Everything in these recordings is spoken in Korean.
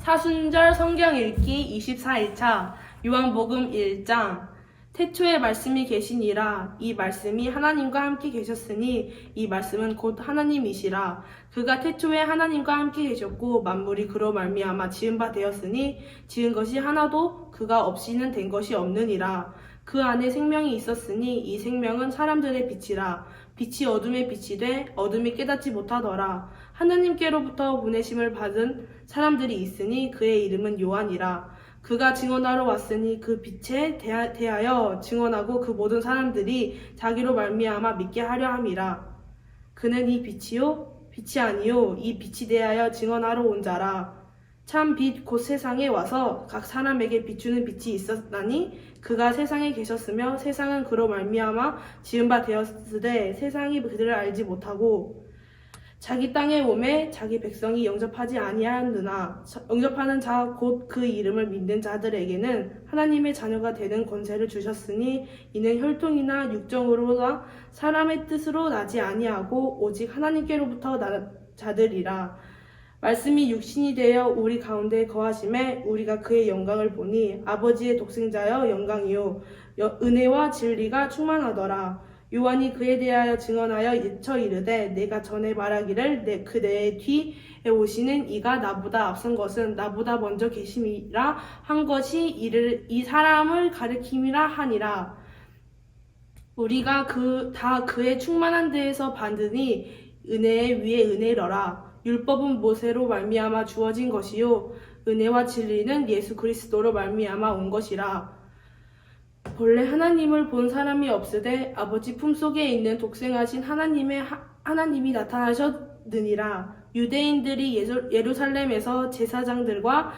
사순절 성경 읽기 24일차 요한복음 1장 태초에 말씀이 계시니라. 이 말씀이 하나님과 함께 계셨으니 이 말씀은 곧 하나님이시라. 그가 태초에 하나님과 함께 계셨고 만물이 그로 말미암아 지은 바 되었으니 지은 것이 하나도 그가 없이는 된 것이 없느니라. 그 안에 생명이 있었으니 이 생명은 사람들의 빛이라. 빛이 어둠에 빛이 돼 어둠이 깨닫지 못하더라. 하나님께로부터 보내심을 받은 사람들이 있으니 그의 이름은 요한이라. 그가 증언하러 왔으니 그 빛에 대하여 증언하고 그 모든 사람들이 자기로 말미암아 믿게 하려 함이라. 그는 이 빛이요? 빛이 아니요 이 빛이 대하여 증언하러 온 자라. 참 빛 곧 세상에 와서 각 사람에게 비추는 빛이 있었나니 그가 세상에 계셨으며 세상은 그로 말미암아 지은 바 되었으되 세상이 그들을 알지 못하고 자기 땅에 오매 자기 백성이 영접하지 아니하였느나 영접하는 자 곧 그 이름을 믿는 자들에게는 하나님의 자녀가 되는 권세를 주셨으니 이는 혈통이나 육정으로나 사람의 뜻으로 나지 아니하고 오직 하나님께로부터 난 자들이라. 말씀이 육신이 되어 우리 가운데 거하심에 우리가 그의 영광을 보니 아버지의 독생자여 영광이요 은혜와 진리가 충만하더라. 요한이 그에 대하여 증언하여 예쳐 이르되 내가 전에 말하기를 내 뒤에 오시는 이가 나보다 앞선 것은 나보다 먼저 계심이라 한 것이 이 사람을 가리킴이라 하니라. 우리가 다 그의 충만한 데에서 받으니 은혜 위에 은혜러라. 율법은 모세로 말미암아 주어진 것이요 은혜와 진리는 예수 그리스도로 말미암아 온 것이라. 본래 하나님을 본 사람이 없으되 아버지 품속에 있는 독생하신 하나님이 나타나셨느니라. 유대인들이 예루살렘에서 제사장들과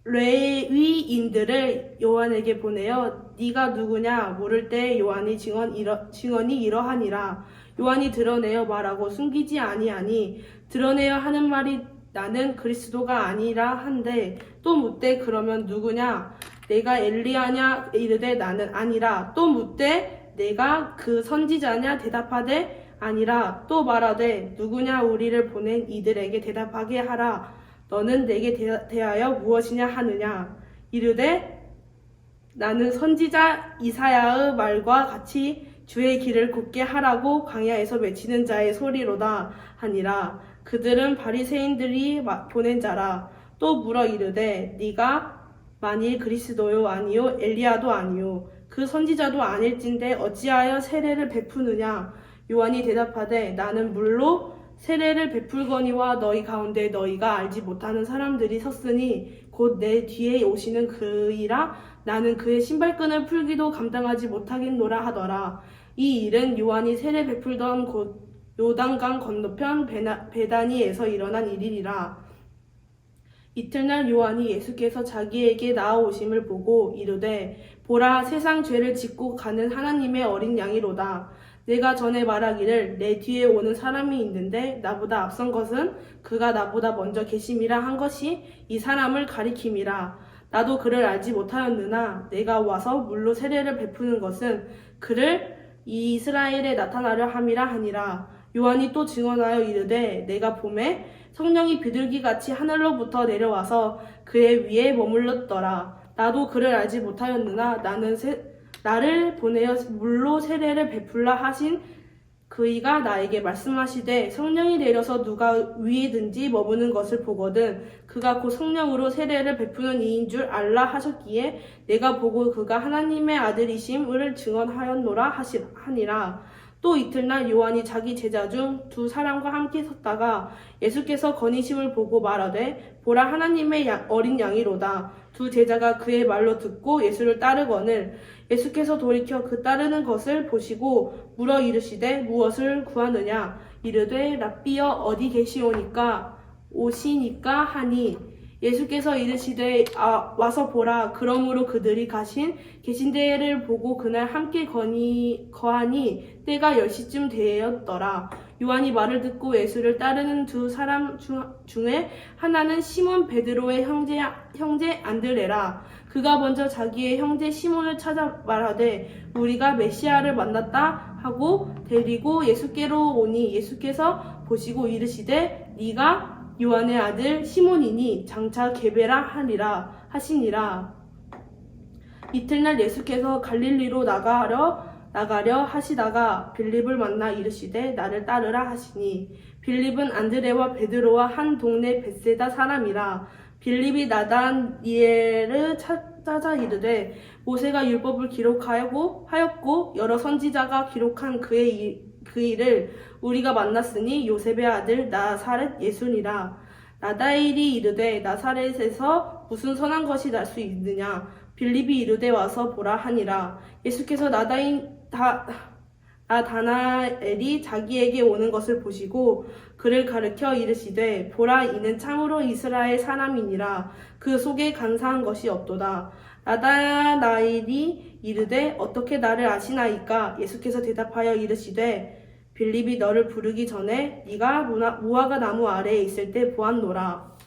레위인들을 요한에게 보내어 네가 누구냐 물을 때 요한이 증언이 이러하니라. 요한이 드러내어 말하고 숨기지 아니하니 드러내어 하는 말이 나는 그리스도가 아니라 한데 또 묻되 그러면 누구냐 내가 엘리야냐 이르되 나는 아니라. 또 묻되 내가 그 선지자냐 대답하되 아니라. 또 말하되 누구냐 우리를 보낸 이들에게 대답하게 하라. 너는 내게 대하여 무엇이냐 하느냐. 이르되 나는 선지자 이사야의 말과 같이 주의 길을 굳게 하라고 광야에서 외치는 자의 소리로다 하니라. 그들은 바리새인들이 보낸 자라. 또 물어 이르되 네가 만일 그리스도요 아니요 엘리야도 아니요 그 선지자도 아닐진데 어찌하여 세례를 베푸느냐. 요한이 대답하되 나는 물로 세례를 베풀거니와 너희 가운데 너희가 알지 못하는 사람들이 섰으니 곧 내 뒤에 오시는 그이라. 나는 그의 신발끈을 풀기도 감당하지 못하겠노라 하더라. 이 일은 요한이 세례 베풀던 곳 요단강 건너편 베다니에서 일어난 일이라. 이튿날 요한이 예수께서 자기에게 나아오심을 보고 이르되 보라 세상 죄를 짓고 가는 하나님의 어린 양이로다. 내가 전에 말하기를 내 뒤에 오는 사람이 있는데 나보다 앞선 것은 그가 나보다 먼저 계심이라 한 것이 이 사람을 가리킴이라. 나도 그를 알지 못하였느나 내가 와서 물로 세례를 베푸는 것은 그를 이스라엘에 나타나려 함이라 하니라. 요한이 또 증언하여 이르되 내가 보매 성령이 비둘기같이 하늘로부터 내려와서 그의 위에 머물렀더라. 나도 그를 알지 못하였느나 나를 보내어 물로 세례를 베풀라 하신 그이가 나에게 말씀하시되 성령이 내려서 누가 위에든지 머무는 것을 보거든 그가 곧 성령으로 세례를 베푸는 이인 줄 알라 하셨기에 내가 보고 그가 하나님의 아들이심을 증언하였노라 하니라. 또 이튿날 요한이 자기 제자 중 두 사람과 함께 섰다가 예수께서 거니심을 보고 말하되 보라 하나님의 어린 양이로다. 두 제자가 그의 말로 듣고 예수를 따르거늘 예수께서 돌이켜 그 따르는 것을 보시고 물어 이르시되 무엇을 구하느냐. 이르되 랍비여 어디 계시오니까 오시니까 하니 예수께서 이르시되 와서 보라. 그러므로 그들이 계신 데를 보고 그날 함께 거하니 때가 10시쯤 되었더라. 요한이 말을 듣고 예수를 따르는 두 사람 중에 하나는 시몬 베드로의 형제 안드레라. 그가 먼저 자기의 형제 시몬을 찾아 말하되 우리가 메시아를 만났다 하고 데리고 예수께로 오니 예수께서 보시고 이르시되 네가 요한의 아들 시몬이니 장차 게베라 하리라 하시니라. 이튿날 예수께서 갈릴리로 나가려 하시다가 빌립을 만나 이르시되 나를 따르라 하시니 빌립은 안드레와 베드로와 한 동네 벳세다 사람이라. 빌립이 나다니엘을 찾아 이르되 모세가 율법을 기록하였고 여러 선지자가 기록한 그 일을 우리가 만났으니 요셉의 아들 나사렛 예수니라. 나다엘이 이르되 나사렛에서 무슨 선한 것이 날 수 있느냐. 빌립이 이르되 와서 보라 하니라. 예수께서 나다나엘이 자기에게 오는 것을 보시고 그를 가르쳐 이르시되 보라 이는 참으로 이스라엘 사람이니라. 그 속에 간사한 것이 없도다. 나다나엘이 이르되 어떻게 나를 아시나이까. 예수께서 대답하여 이르시되 빌립이 너를 부르기 전에 네가 무화과 나무 아래에 있을 때 보았노라.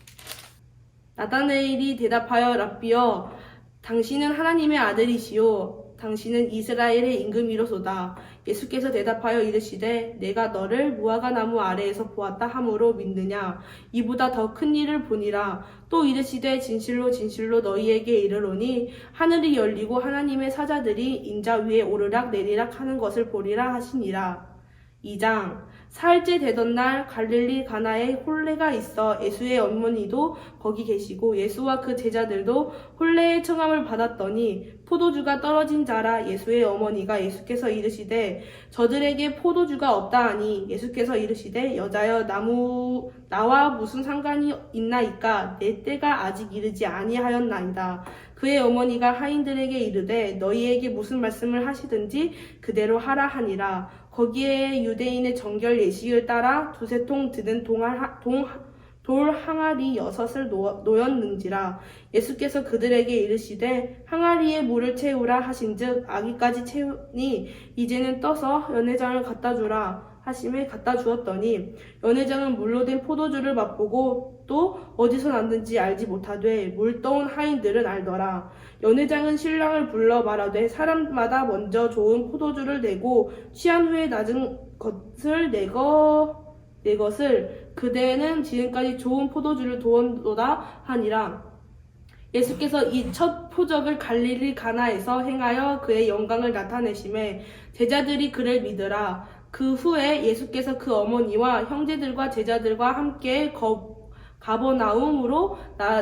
나다나엘이 대답하여 랍비여 당신은 하나님의 아들이시요 당신은 이스라엘의 임금이로소다. 예수께서 대답하여 이르시되 내가 너를 무화과 나무 아래에서 보았다 함으로 믿느냐. 이보다 더 큰 일을 보니라. 또 이르시되 진실로 진실로 너희에게 이르노니 하늘이 열리고 하나님의 사자들이 인자 위에 오르락 내리락 하는 것을 보리라 하시니라. 2장. 사흘째 되던 날 갈릴리 가나에 혼례가 있어 예수의 어머니도 거기 계시고 예수와 그 제자들도 혼례의 청함을 받았더니 포도주가 떨어진 자라. 예수의 어머니가 예수께서 이르시되 저들에게 포도주가 없다 하니 예수께서 이르시되 여자여 나와 무슨 상관이 있나이까. 내 때가 아직 이르지 아니하였나이다. 그의 어머니가 하인들에게 이르되 너희에게 무슨 말씀을 하시든지 그대로 하라 하니라. 거기에 유대인의 정결 예식을 따라 두세 통 드는 돌 항아리 6을 놓였는지라. 예수께서 그들에게 이르시되 항아리에 물을 채우라 하신즉 아기까지 채우니 이제는 떠서 연회장을 갖다 주라 하심에 갖다 주었더니 연회장은 물로 된 포도주를 맛보고 또 어디서 났는지 알지 못하되 물 떠온 하인들은 알더라. 연회장은 신랑을 불러 말하되 사람마다 먼저 좋은 포도주를 내고 취한 후에 낮은 것을 내 것을 그대는 지금까지 좋은 포도주를 두었도다 하니라. 예수께서 이 첫 표적을 갈릴리 가나에서 행하여 그의 영광을 나타내심에 제자들이 그를 믿으라. 그 후에 예수께서 그 어머니와 형제들과 제자들과 함께 가버나움으로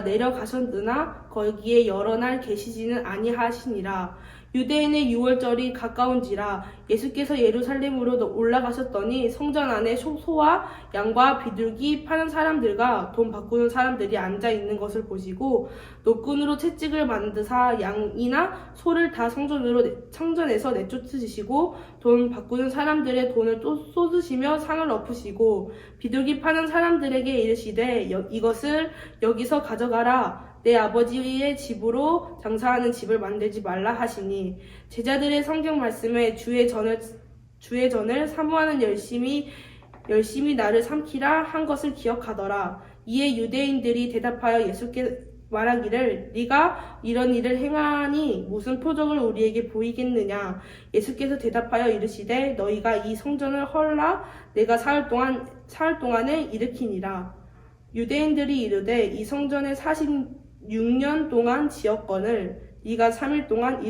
내려가셨으나 거기에 여러 날 계시지는 아니하시니라. 유대인의 유월절이 가까운지라. 예수께서 예루살렘으로 올라가셨더니 성전 안에 소와 양과 비둘기 파는 사람들과 돈 바꾸는 사람들이 앉아 있는 것을 보시고 노끈으로 채찍을 만드사 양이나 소를 다 성전에서 내쫓으시고 돈 바꾸는 사람들의 돈을 또 쏟으시며 상을 엎으시고 비둘기 파는 사람들에게 이르시되 이것을 여기서 가져가라. 내 아버지의 집으로 장사하는 집을 만들지 말라 하시니 제자들의 성경 말씀에 주의 전을 사모하는 열심히 나를 삼키라 한 것을 기억하더라. 이에 유대인들이 대답하여 예수께 말하기를 네가 이런 일을 행하니 무슨 표적을 우리에게 보이겠느냐. 예수께서 대답하여 이르시되 너희가 이 성전을 헐라 내가 사흘 동안에 일으키니라. 유대인들이 이르되 이 성전에 46년 동안 지었거늘 네가 3일 동안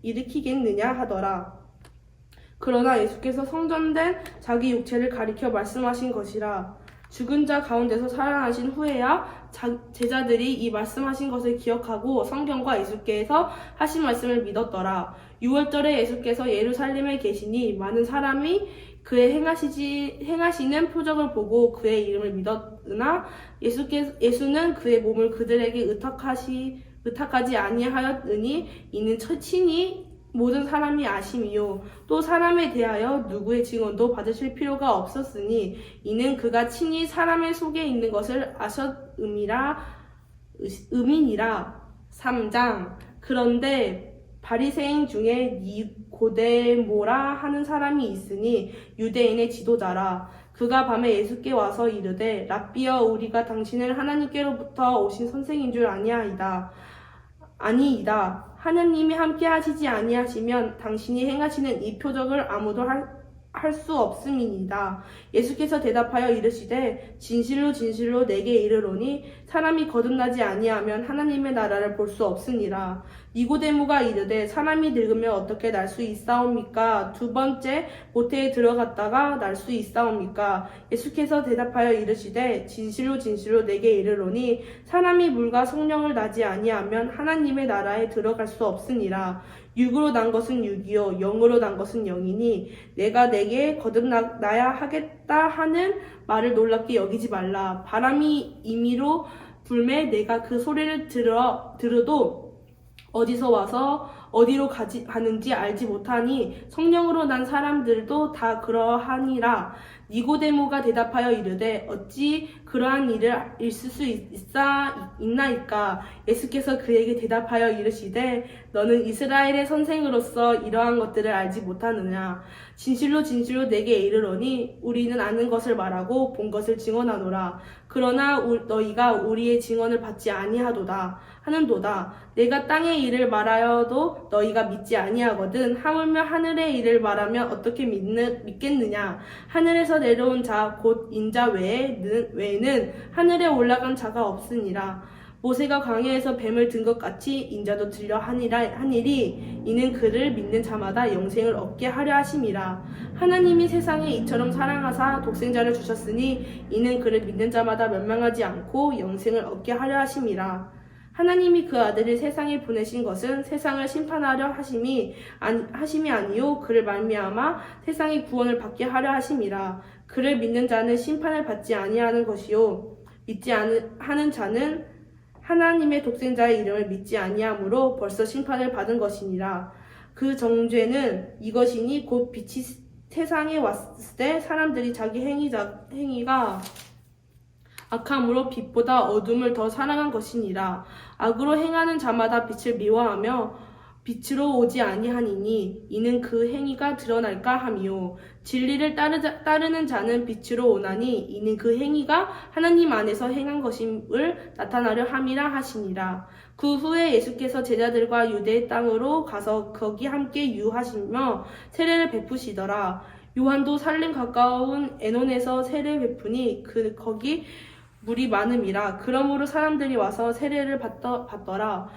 일으키겠느냐 하더라. 그러나 예수께서 성전된 자기 육체를 가리켜 말씀하신 것이라. 죽은 자 가운데서 살아나신 후에야 제자들이 이 말씀하신 것을 기억하고 성경과 예수께서 하신 말씀을 믿었더라. 6월절에 예수께서 예루살렘에 계시니 많은 사람이 그의 행하시는 표적을 보고 그의 이름을 믿었으나 예수는 그의 몸을 그들에게 의탁하지 아니하였으니 이는 친히 모든 사람이 아심이요 또 사람에 대하여 누구의 증언도 받으실 필요가 없었으니 이는 그가 친히 사람의 속에 있는 것을 아셨음이니라. 3장. 그런데 바리새인 중에 니고데모라 하는 사람이 있으니 유대인의 지도자라. 그가 밤에 예수께 와서 이르되 랍비여 우리가 당신을 하나님께로부터 오신 선생인 줄 아니이다. 하나님이 함께 하시지 아니하시면 당신이 행하시는 이 표적을 할 수 없음이니이다. 예수께서 대답하여 이르시되 진실로 진실로 내게 이르노니 사람이 거듭나지 아니하면 하나님의 나라를 볼 수 없으니라. 니고데모가 이르되 사람이 늙으면 어떻게 날 수 있사옵니까? 두 번째 모태에 들어갔다가 날 수 있사옵니까? 예수께서 대답하여 이르시되 진실로 진실로 내게 이르노니 사람이 물과 성령을 나지 아니하면 하나님의 나라에 들어갈 수 없으니라. 육으로 난 것은 육이요 영으로 난 것은 영이니 내가 내게 거듭나야 하겠다 하는 말을 놀랍게 여기지 말라. 바람이 임의로 불매 내가 그 소리를 들어도 어디서 와서 어디로 가는지 알지 못하니 성령으로 난 사람들도 다 그러하니라. 니고데모가 대답하여 이르되 어찌 그러한 일을 있을 수 있나이까? 예수께서 그에게 대답하여 이르시되 너는 이스라엘의 선생으로서 이러한 것들을 알지 못하느냐? 진실로 진실로 내게 이르노니 우리는 아는 것을 말하고 본 것을 증언하노라. 그러나 너희가 우리의 증언을 받지 아니하도다 하는도다. 내가 땅의 일을 말하여도 너희가 믿지 아니하거든. 하물며 하늘의 일을 말하면 어떻게 믿겠느냐? 하늘에서 내려온 자 곧 인자 외에는 하늘에 올라간 자가 없으니라. 모세가 광야에서 뱀을 든 것 같이 인자도 들려 하니리. 이는 그를 믿는 자마다 영생을 얻게 하려 하심이라. 하나님이 세상에 이처럼 사랑하사 독생자를 주셨으니 이는 그를 믿는 자마다 멸망하지 않고 영생을 얻게 하려 하심이라. 하나님이 그 아들을 세상에 보내신 것은 세상을 심판하려 하심이 아니요 그를 말미암아 세상의 구원을 받게 하려 하심이라. 그를 믿는 자는 심판을 받지 아니하는 것이요 믿지 하는 자는 하나님의 독생자의 이름을 믿지 아니하므로 벌써 심판을 받은 것이니라. 그 정죄는 이것이니 곧 빛이 세상에 왔을 때 사람들이 자기 행위가 악함으로 빛보다 어둠을 더 사랑한 것이니라. 악으로 행하는 자마다 빛을 미워하며 빛으로 오지 아니하니니 이는 그 행위가 드러날까 함이요 진리를 따르는 자는 빛으로 오나니 이는 그 행위가 하나님 안에서 행한 것임을 나타나려 함이라 하시니라. 그 후에 예수께서 제자들과 유대 땅으로 가서 거기 함께 유하시며 세례를 베푸시더라. 요한도 살림 가까운 에논에서 세례를 베푸니 거기 물이 많음이라. 그러므로 사람들이 와서 세례를 받더라.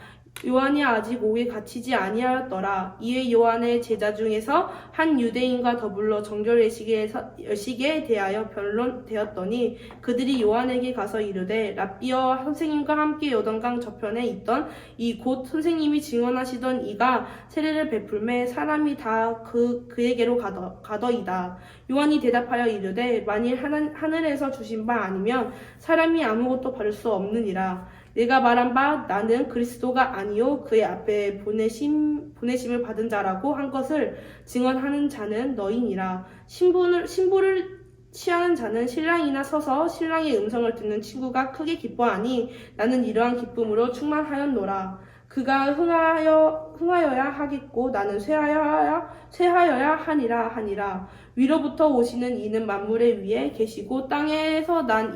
요한이 아직 옥에 갇히지 아니하였더라. 이에 요한의 제자 중에서 한 유대인과 더불어 정결예식에 대하여 변론되었더니 그들이 요한에게 가서 이르되 랍비여 선생님과 함께 요단강 저편에 있던 이 곧 선생님이 증언하시던 이가 세례를 베풀매 사람이 다 그에게로 가더이다. 요한이 대답하여 이르되 만일 하늘에서 주신 바 아니면 사람이 아무것도 받을 수 없느니라. 내가 말한 바 나는 그리스도가 아니요 그의 앞에 보내심을 받은 자라고 한 것을 증언하는 자는 너희니라. 신부를 취하는 자는 신랑이나 서서 신랑의 음성을 듣는 친구가 크게 기뻐하니 나는 이러한 기쁨으로 충만하였노라. 그가 흥하여야 하겠고 나는 쇠하여야 하니라. 위로부터 오시는 이는 만물의 위에 계시고 땅에서 난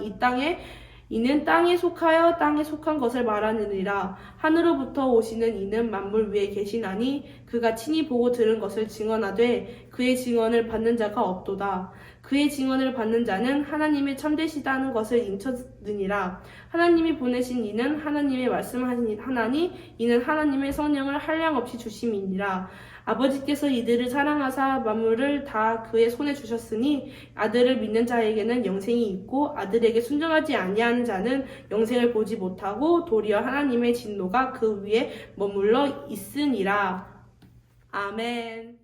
이는 땅에 속하여 땅에 속한 것을 말하느니라. 하늘로부터 오시는 이는 만물 위에 계시나니 그가 친히 보고 들은 것을 증언하되 그의 증언을 받는 자가 없도다. 그의 증언을 받는 자는 하나님의 참되시다는 것을 인쳤느니라. 하나님이 보내신 이는 하나님의 말씀하나니 이는 하나님의 성령을 한량없이 주심이니라. 아버지께서 이들을 사랑하사 만물을 다 그의 손에 주셨으니 아들을 믿는 자에게는 영생이 있고 아들에게 순종하지 아니하는 자는 영생을 보지 못하고 도리어 하나님의 진노가 그 위에 머물러 있으니라. 아멘.